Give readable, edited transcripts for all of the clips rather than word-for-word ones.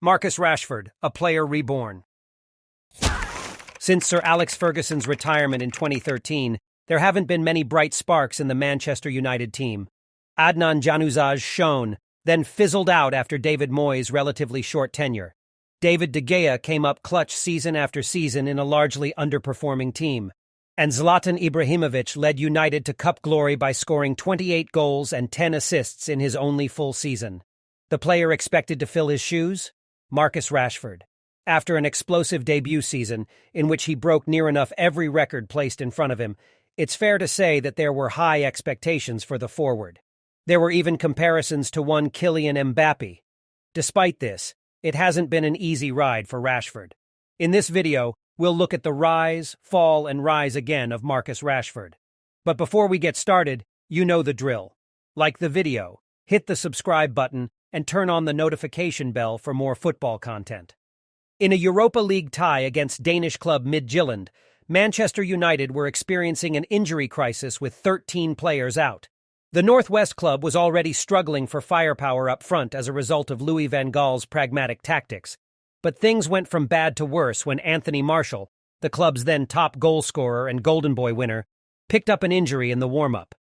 Marcus Rashford, a player reborn. Since Sir Alex Ferguson's retirement in 2013, there haven't been many bright sparks in the Manchester United team. Adnan Januzaj shone, then fizzled out after David Moyes' relatively short tenure. David De Gea came up clutch season after season in a largely underperforming team. And Zlatan Ibrahimovic led United to cup glory by scoring 28 goals and 10 assists in his only full season. The player expected to fill his shoes? Marcus Rashford. After an explosive debut season, in which he broke near enough every record placed in front of him, it's fair to say that there were high expectations for the forward. There were even comparisons to one Kylian Mbappe. Despite this, it hasn't been an easy ride for Rashford. In this video, we'll look at the rise, fall, and rise again of Marcus Rashford. But before we get started, you know the drill. Like the video, hit the subscribe button, and turn on the notification bell for more football content. In a Europa League tie against Danish club Midtjylland, Manchester United were experiencing an injury crisis with 13 players out. The Northwest club was already struggling for firepower up front as a result of Louis van Gaal's pragmatic tactics. But things went from bad to worse when Anthony Martial, the club's then top goal scorer and Golden Boy winner, picked up an injury in the warm-up.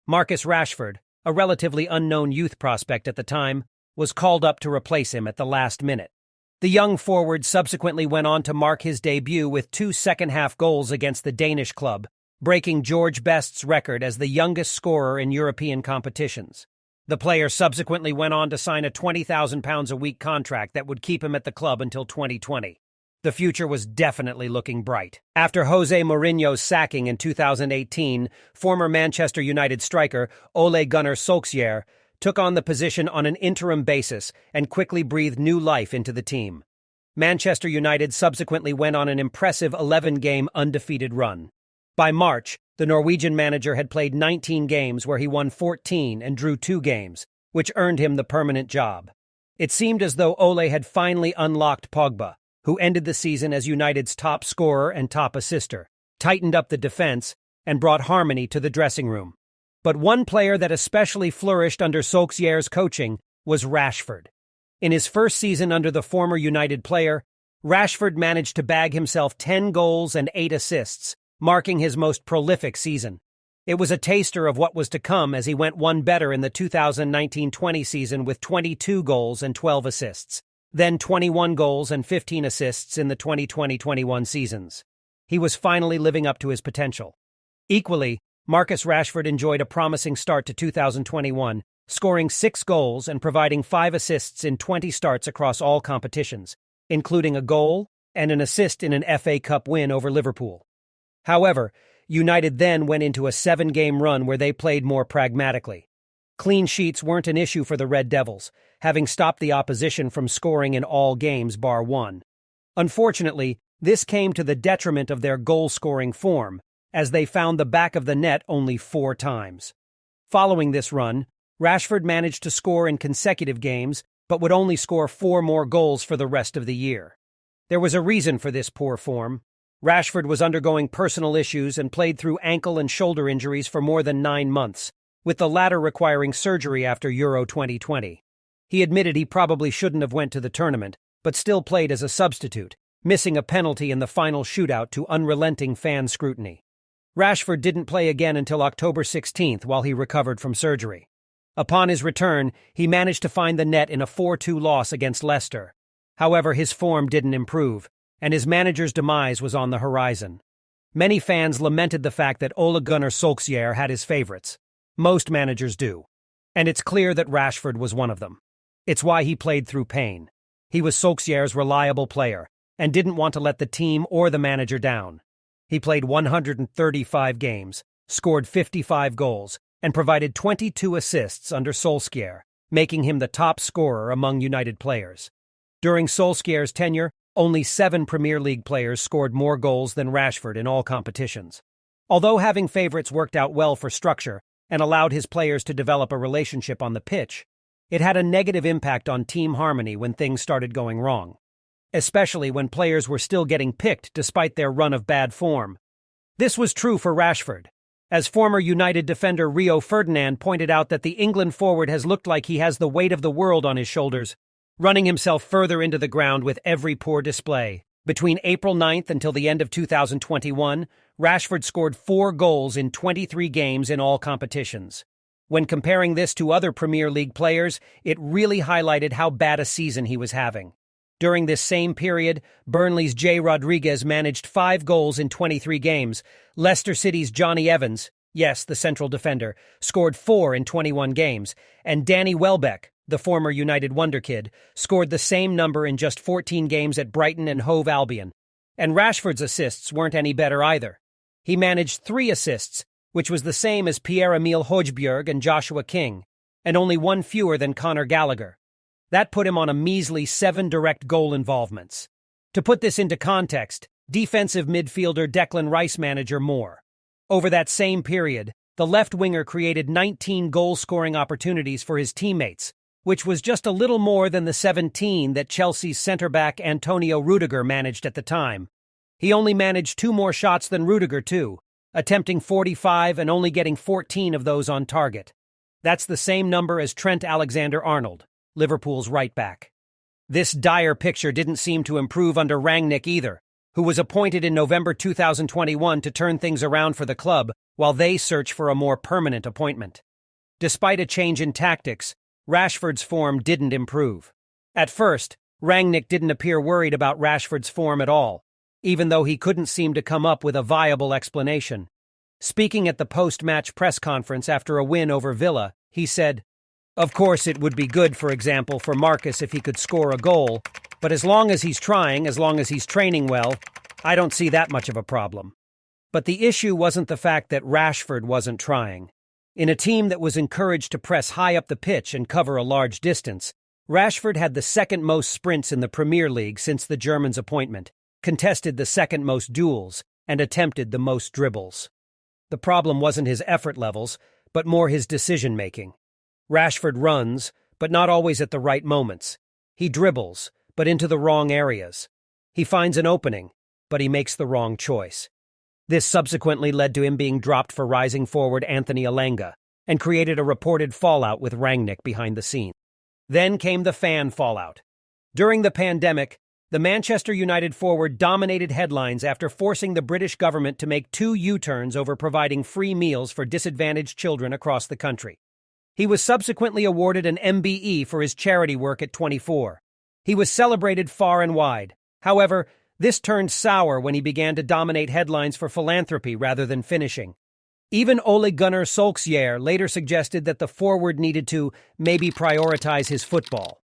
Marcus Rashford, a relatively unknown youth prospect at the time, was called up to replace him at the last minute. The young forward subsequently went on to mark his debut with 2 second-half goals against the Danish club, breaking George Best's record as the youngest scorer in European competitions. The player subsequently went on to sign a £20,000 a week contract that would keep him at the club until 2020. The future was definitely looking bright. After Jose Mourinho's sacking in 2018, former Manchester United striker Ole Gunnar Solskjaer took on the position on an interim basis and quickly breathed new life into the team. Manchester United subsequently went on an impressive 11-game undefeated run. By March, the Norwegian manager had played 19 games where he won 14 and drew 2 games, which earned him the permanent job. It seemed as though Ole had finally unlocked Pogba, who ended the season as United's top scorer and top assister, tightened up the defense, and brought harmony to the dressing room. But one player that especially flourished under Solskjaer's coaching was Rashford. In his first season under the former United player, Rashford managed to bag himself 10 goals and 8 assists, marking his most prolific season. It was a taster of what was to come as he went one better in the 2019-20 season with 22 goals and 12 assists, then 21 goals and 15 assists in the 2020-21 seasons. He was finally living up to his potential. Equally, Marcus Rashford enjoyed a promising start to 2021, scoring 6 goals and providing 5 assists in 20 starts across all competitions, including a goal and an assist in an FA Cup win over Liverpool. However, United then went into a 7-game run where they played more pragmatically. Clean sheets weren't an issue for the Red Devils, having stopped the opposition from scoring in all games bar one. Unfortunately, this came to the detriment of their goal-scoring form, as they found the back of the net only 4 times. Following this run, Rashford managed to score in consecutive games, but would only score 4 more goals for the rest of the year. There was a reason for this poor form. Rashford was undergoing personal issues and played through ankle and shoulder injuries for more than 9 months, with the latter requiring surgery after Euro 2020. He admitted he probably shouldn't have went to the tournament, but still played as a substitute, missing a penalty in the final shootout to unrelenting fan scrutiny. Rashford didn't play again until October 16th while he recovered from surgery. Upon his return, he managed to find the net in a 4-2 loss against Leicester. However, his form didn't improve, and his manager's demise was on the horizon. Many fans lamented the fact that Ole Gunnar Solskjaer had his favorites. Most managers do. And it's clear that Rashford was one of them. It's why he played through pain. He was Solskjaer's reliable player, and didn't want to let the team or the manager down. He played 135 games, scored 55 goals, and provided 22 assists under Solskjaer, making him the top scorer among United players. During Solskjaer's tenure, only 7 Premier League players scored more goals than Rashford in all competitions. Although having favourites worked out well for structure and allowed his players to develop a relationship on the pitch, it had a negative impact on team harmony when things started going wrong, especially when players were still getting picked despite their run of bad form. This was true for Rashford, as former United defender Rio Ferdinand pointed out that the England forward has looked like he has the weight of the world on his shoulders, running himself further into the ground with every poor display. Between April 9th until the end of 2021, Rashford scored 4 goals in 23 games in all competitions. When comparing this to other Premier League players, it really highlighted how bad a season he was having. During this same period, Burnley's Jay Rodriguez managed 5 goals in 23 games. Leicester City's Johnny Evans, yes, the central defender, scored 4 in 21 games, and Danny Welbeck, the former United wonderkid, scored the same number in just 14 games at Brighton and Hove Albion. And Rashford's assists weren't any better either. He managed 3 assists, which was the same as Pierre-Emile Højbjerg and Joshua King, and only 1 fewer than Conor Gallagher. That put him on a measly 7 direct goal involvements. To put this into context, defensive midfielder Declan Rice managed more. Over that same period, the left winger created 19 goal-scoring opportunities for his teammates, which was just a little more than the 17 that Chelsea's centre-back Antonio Rudiger managed at the time. He only managed 2 more shots than Rudiger, too, attempting 45 and only getting 14 of those on target. That's the same number as Trent Alexander-Arnold, Liverpool's right-back. This dire picture didn't seem to improve under Rangnick either, who was appointed in November 2021 to turn things around for the club while they search for a more permanent appointment. Despite a change in tactics, Rashford's form didn't improve. At first, Rangnick didn't appear worried about Rashford's form at all, even though he couldn't seem to come up with a viable explanation. Speaking at the post-match press conference after a win over Villa, he said, "Of course it would be good, for example, for Marcus if he could score a goal, but as long as he's trying, as long as he's training well, I don't see that much of a problem." But the issue wasn't the fact that Rashford wasn't trying. In a team that was encouraged to press high up the pitch and cover a large distance, Rashford had the second most sprints in the Premier League since the German's appointment, contested the second most duels, and attempted the most dribbles. The problem wasn't his effort levels, but more his decision-making. Rashford runs, but not always at the right moments. He dribbles, but into the wrong areas. He finds an opening, but he makes the wrong choice. This subsequently led to him being dropped for rising forward Anthony Elanga, and created a reported fallout with Rangnick behind the scenes. Then came the fan fallout. During the pandemic, the Manchester United forward dominated headlines after forcing the British government to make 2 U-turns over providing free meals for disadvantaged children across the country. He was subsequently awarded an MBE for his charity work at 24. He was celebrated far and wide. However, this turned sour when he began to dominate headlines for philanthropy rather than finishing. Even Ole Gunnar Solskjaer later suggested that the forward needed to maybe prioritize his football.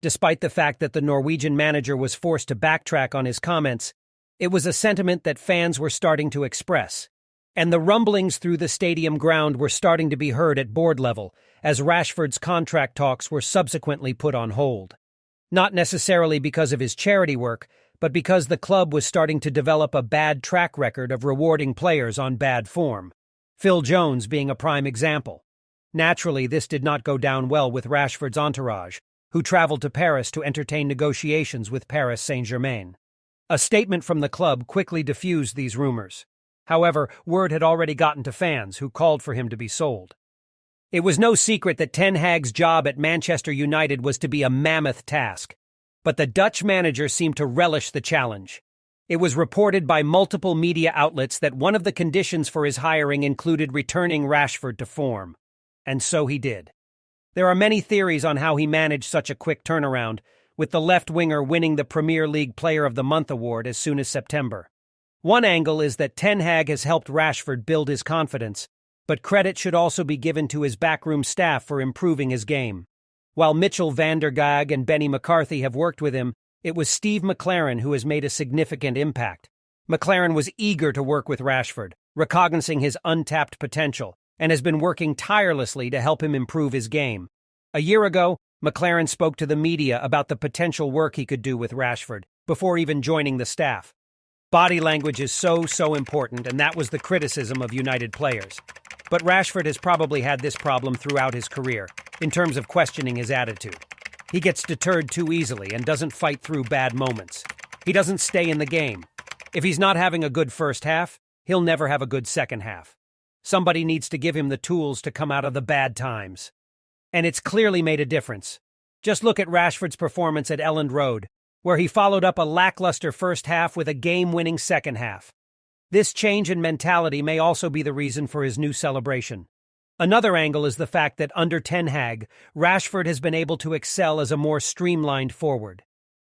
Despite the fact that the Norwegian manager was forced to backtrack on his comments, it was a sentiment that fans were starting to express. And the rumblings through the stadium ground were starting to be heard at board level, as Rashford's contract talks were subsequently put on hold. Not necessarily because of his charity work, but because the club was starting to develop a bad track record of rewarding players on bad form, Phil Jones being a prime example. Naturally, this did not go down well with Rashford's entourage, who traveled to Paris to entertain negotiations with Paris Saint-Germain. A statement from the club quickly diffused these rumors. However, word had already gotten to fans, who called for him to be sold. It was no secret that Ten Hag's job at Manchester United was to be a mammoth task, but the Dutch manager seemed to relish the challenge. It was reported by multiple media outlets that one of the conditions for his hiring included returning Rashford to form. And so he did. There are many theories on how he managed such a quick turnaround, with the left winger winning the Premier League Player of the Month award as soon as September. One angle is that Ten Hag has helped Rashford build his confidence, but credit should also be given to his backroom staff for improving his game. While Mitchell van der Gaag and Benny McCarthy have worked with him, it was Steve McLaren who has made a significant impact. McLaren was eager to work with Rashford, recognizing his untapped potential, and has been working tirelessly to help him improve his game. A year ago, McLaren spoke to the media about the potential work he could do with Rashford, before even joining the staff. Body language is so important, and that was the criticism of United players. But Rashford has probably had this problem throughout his career, in terms of questioning his attitude. He gets deterred too easily and doesn't fight through bad moments. He doesn't stay in the game. If he's not having a good first half, he'll never have a good second half. Somebody needs to give him the tools to come out of the bad times. And it's clearly made a difference. Just look at Rashford's performance at Elland Road, where he followed up a lackluster first half with a game-winning second half. This change in mentality may also be the reason for his new celebration. Another angle is the fact that under Ten Hag, Rashford has been able to excel as a more streamlined forward.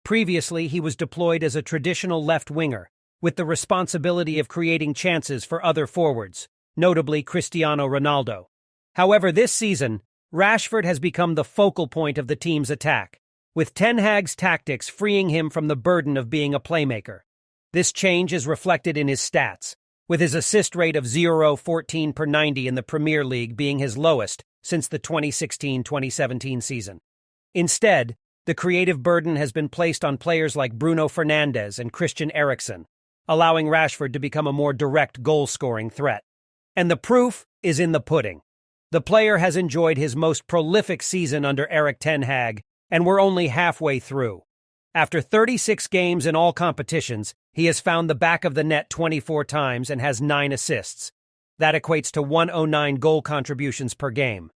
Previously, he was deployed as a traditional left winger, with the responsibility of creating chances for other forwards, notably Cristiano Ronaldo. However, this season, Rashford has become the focal point of the team's attack, with Ten Hag's tactics freeing him from the burden of being a playmaker. This change is reflected in his stats, with his assist rate of 0.14 per 90 in the Premier League being his lowest since the 2016-2017 season. Instead, the creative burden has been placed on players like Bruno Fernandes and Christian Eriksen, allowing Rashford to become a more direct goal-scoring threat. And the proof is in the pudding. The player has enjoyed his most prolific season under Erik ten Hag, and we're only halfway through. After 36 games in all competitions, he has found the back of the net 24 times and has 9 assists. That equates to 109 goal contributions per game.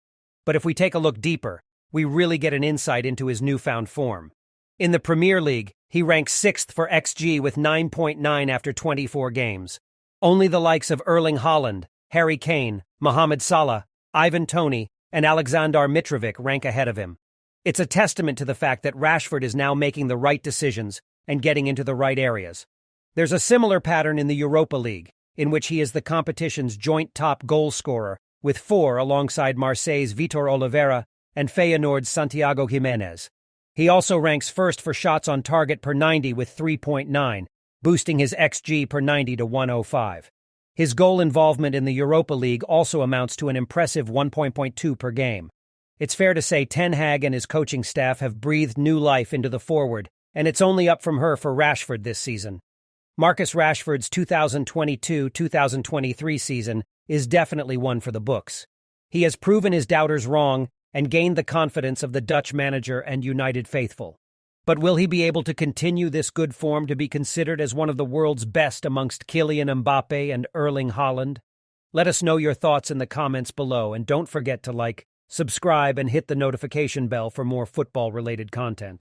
But if we take a look deeper, we really get an insight into his newfound form. In the Premier League, he ranks 6th for XG with 9.9 after 24 games. Only the likes of Erling Haaland, Harry Kane, Mohamed Salah, Ivan Toney, and Aleksandar Mitrovic rank ahead of him. It's a testament to the fact that Rashford is now making the right decisions and getting into the right areas. There's a similar pattern in the Europa League, in which he is the competition's joint top goal scorer, with 4 alongside Marseille's Vitor Oliveira and Feyenoord's Santiago Jimenez. He also ranks first for shots on target per 90 with 3.9, boosting his XG per 90 to 105. His goal involvement in the Europa League also amounts to an impressive 1.2 per game. It's fair to say Ten Hag and his coaching staff have breathed new life into the forward, and it's only up from her for Rashford this season. Marcus Rashford's 2022-2023 season is definitely one for the books. He has proven his doubters wrong and gained the confidence of the Dutch manager and United faithful. But will he be able to continue this good form to be considered as one of the world's best amongst Kylian Mbappe and Erling Haaland? Let us know your thoughts in the comments below, and don't forget to like, subscribe, and hit the notification bell for more football-related content.